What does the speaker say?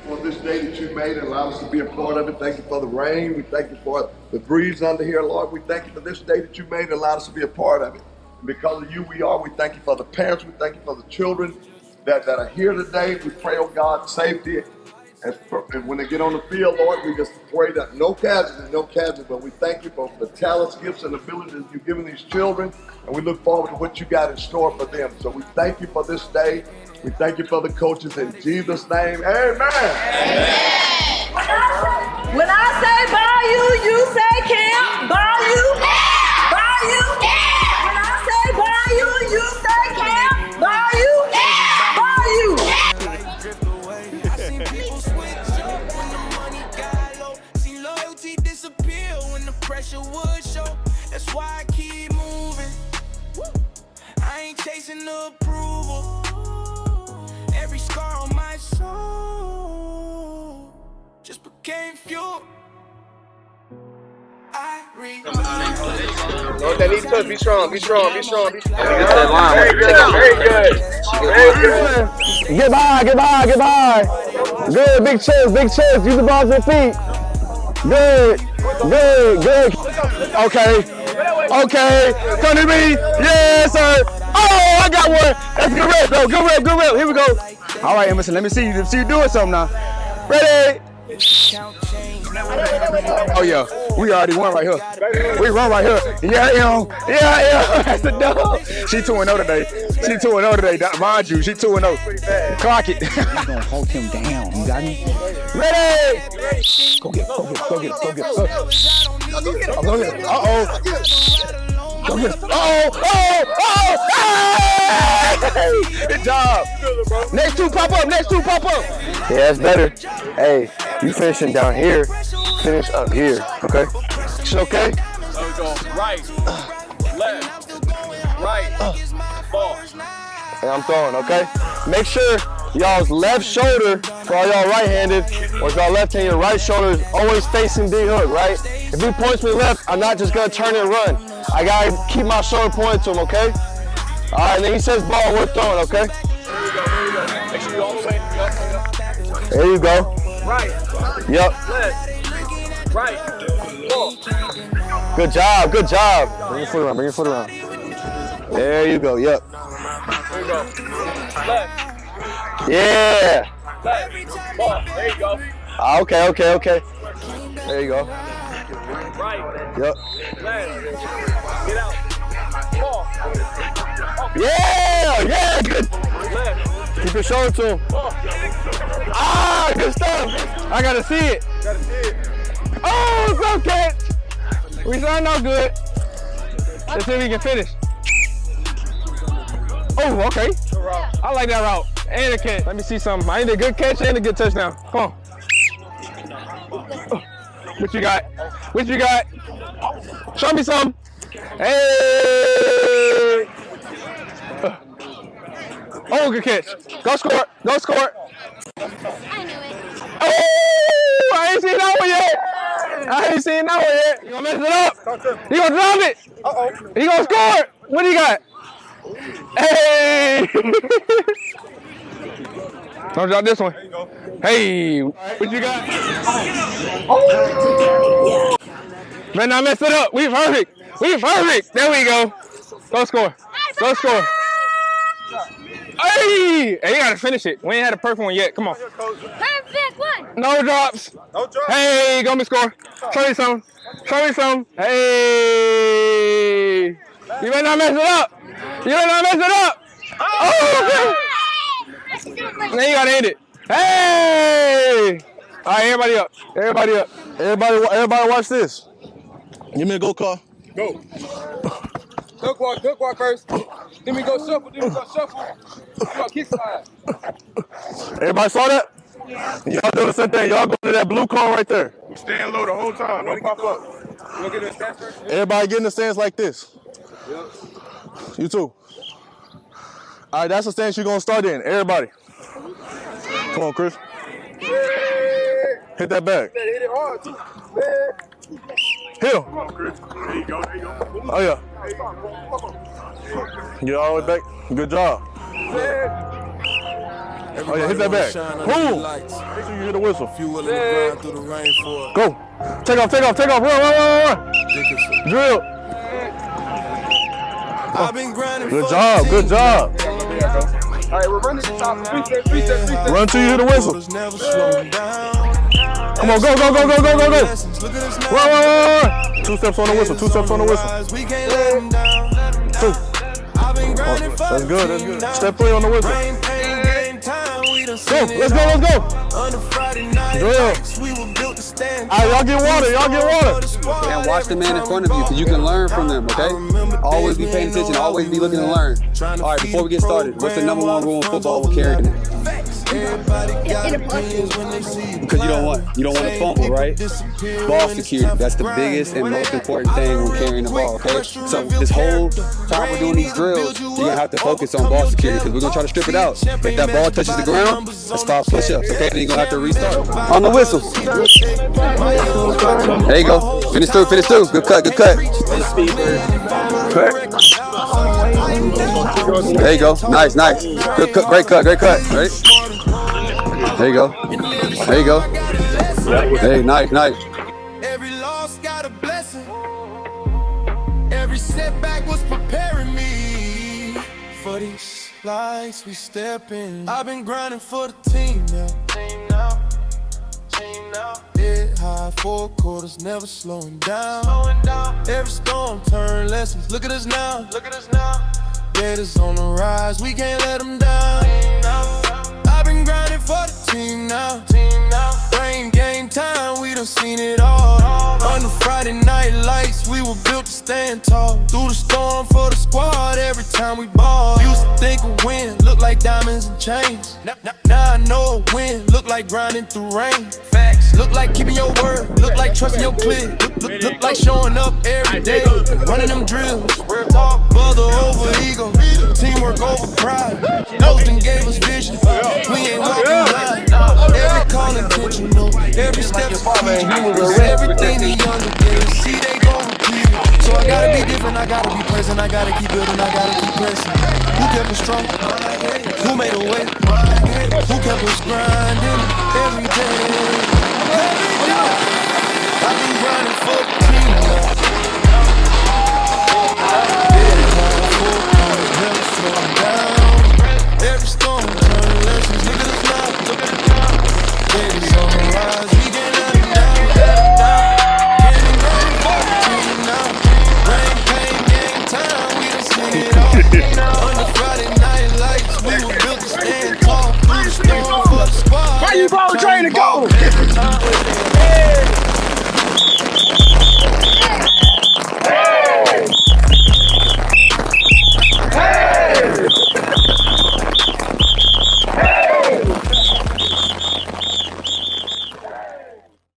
For this day that you made and allowed us to be a part of it. Thank you for the rain. We thank you for the breeze under here, Lord. We thank you for this day that you made and allowed us to be a part of it. And because of you, we are. We thank you for the parents. We thank you for the children that are here today. We pray, oh God, safety. And when they get on the field, Lord, we just pray that no casualty, but we thank you for the talents, gifts, and abilities you've given these children, and we look forward to what you got in store for them. So we thank you for this day. We thank you for the coaches in Jesus' name. Amen. Amen. When I say Bayou, you say Camp. Bayou, Bayou. When I say Bayou, you say Camp. Bayou, pressure would show, that's why I keep moving. I ain't chasing the approval. Every scar on my soul just became fuel. I read. No, that needs to be strong. Be strong. Get that line. Very good. Get by. Good, big chest. Use the balls with your feet. Good. Okay. Come to me. Yes, sir. Oh, I got one. That's good rep, though. Good rep. Here we go. All right, Emerson, let me see you doing something now. Ready? Oh, yeah. We already won right here. We run right here. Yeah. That's the dog. She 2-0 today. Mind you, she 2-0. Clock it. You're going to hold him down. You got me? Ready? Go get it. Uh-oh. Go get it. Good job. Next two pop up. Yeah, that's better. Hey, you finishing down here. Finish up here, okay? It's okay? So we go right, left, right, ball. And I'm throwing, okay? Make sure y'all's left shoulder, for all y'all right-handed, or y'all left-handed, your right shoulder is always facing D-hook, right? If he points me left, I'm not just gonna turn and run. I gotta keep my shoulder pointed to him, okay? All right, and then he says ball, we're throwing, okay? Here we go. Make sure you all the way. There you go. Right. Yep. Left. Right. Ball. Good job. Bring your foot around. There you go, yep. Here we go. Left. Yeah. Left. Ball. There you go. Okay. There you go. Right. Yep. Left. Get out. Ball. Yeah, good. Left. Keep your shoulder to him. Ball. Good stuff. I gotta see it. Oh, good catch. We starting out good. Let's see if we can finish. Oh, okay. I like that route. And a catch. Let me see something. I need a good catch and a good touchdown. Come on. What you got? Show me some. Hey. Oh, good catch. Go score. I knew it. Oh, I ain't seen that one yet. You gonna mess it up? He gonna drop it. Uh-oh. He gonna score. What do you got? Hey. Don't drop this one. There you go. Hey, what you got? Oh. Man, I messed it up. We perfect. There we go. Go score. Hey, you gotta finish it. We ain't had a perfect one yet. Come on. Perfect one. No drops. Hey, go me score. Show me some. Hey. You better not mess it up. Oh. Now you gotta end it. Hey. All right, everybody up. Everybody watch this. Give me a go call. Go. Duck walk first. Then we go shuffle. We go kick slide. Everybody saw that? Yeah. Y'all doing the same thing. Y'all go to that blue cone right there. Stand low the whole time. Don't pop up. You get in the stance first? Everybody get in the stance like this. Yep. You too. All right, that's the stance you're going to start in. Everybody. Come on, Chris. Hit that bag. Hit it hard. Hit him. Come on, Chris. There you go. Oh, yeah. Get all the way back. Good job. Oh yeah, hit that back. Boom. Make sure you hear the whistle. Go. Take off. Run. Drill. Good job. All right, we're running the top. Three step. Run till you hear the whistle. Come on, go. Run. 2 steps on the whistle. 2 steps on the whistle. 2. That's good. Step 3 on the whistle. Go. Let's go. Drill. All right, y'all get water. And watch the man in front of you because you can learn from them, okay? Always be paying attention. Always be looking to learn. All right, before we get started, what's the number 1 rule in football with carrying it? Because you don't want to fumble, right? Ball security, that's the biggest and most important thing when carrying the ball, okay? So this whole time we're doing these drills, you're going to have to focus on ball security because we're going to try to strip it out. If that ball touches the ground, that's 5 push-ups, okay? Then you're going to have to restart. On the whistle. There you go. Finish through. Good cut. There you go. Nice. Good cut. Great cut. Ready? There you go. Hey, nice. Every loss got a blessing. Every setback was preparing me for these lives we step in. I've been grinding for the team now. Head high, 4 quarters, never slowing down. Every storm turn lessons. Look at us now. Gators on the rise, we can't let them down. I've been grinding for the team now. Rain game time, we done seen it all. On the Friday night lights, we were built to stand tall. Through the storm for the squad, every time we ball. Used to think a win, look like diamonds and chains. Now I know a win, look like grinding through rain. Facts, look like keeping your word, look like trusting your clip. Look like showing up every day, running them drills. Brother over ego, teamwork over pride. Nothing gave us vision, we ain't walking blind. Every call intentional, every step strategic. Everything the younger kids see, they gon' repeat it. So I gotta be different, I gotta be present, I gotta keep building, I gotta keep pressing. Who kept us strong? Who made a way? Who kept us grinding every day? I've been grinding for the team now. Never slowing down. Every storm turn lessons. Look at us now. Gators on the rise, we can't let them down. Can't be running for the team now. Rain, pain, game time, we done seen it all. On the Friday night lights, we were built to stand tall. Through the storm for the squad. Why you ball trying to go?